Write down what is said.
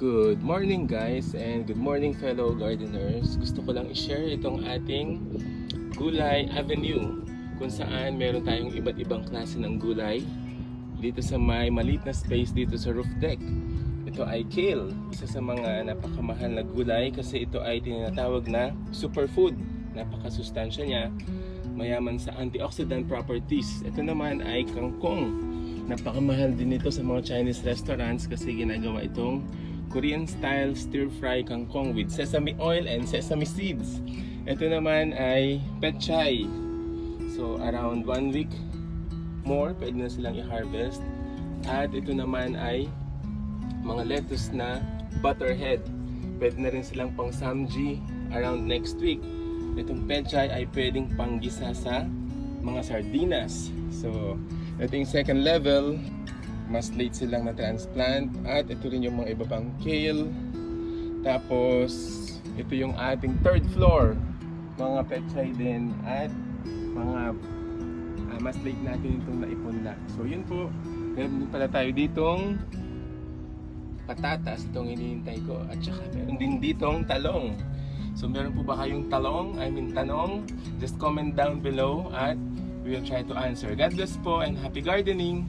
Good morning guys and good morning fellow gardeners. Gusto ko lang i-share itong ating gulay avenue kung saan meron tayong iba't ibang klase ng gulay dito sa may maliit na space dito sa roof deck. Ito ay kale, isa sa mga napakamahal na gulay kasi ito ay tinatawag na superfood. Napakasustansya niya, mayaman sa antioxidant properties. Ito naman ay kangkong. Napakamahal din ito sa mga Chinese restaurants kasi ginagawa itong Korean style stir-fry kangkong with sesame oil and sesame seeds. Ito naman ay pechay. So around 1 week more pwede na silang i-harvest. At ito naman ay mga lettuce na butterhead. Pwede na rin silang pang samji around next week. Itong pechay ay pwedeng panggisa sa mga sardinas. So ito yung second level, mas late silang na-transplant. At ito rin yung mga iba pang kale. Tapos ito yung ating third floor, mga pechay din. At mga mas late natin itong naipunla. So yun po, meron din pala tayo ditong patatas, itong hinihintay ko. At saka meron din ditong talong. So meron po ba kayong tanong? Just comment down below at we will try to answer. God bless po and happy gardening!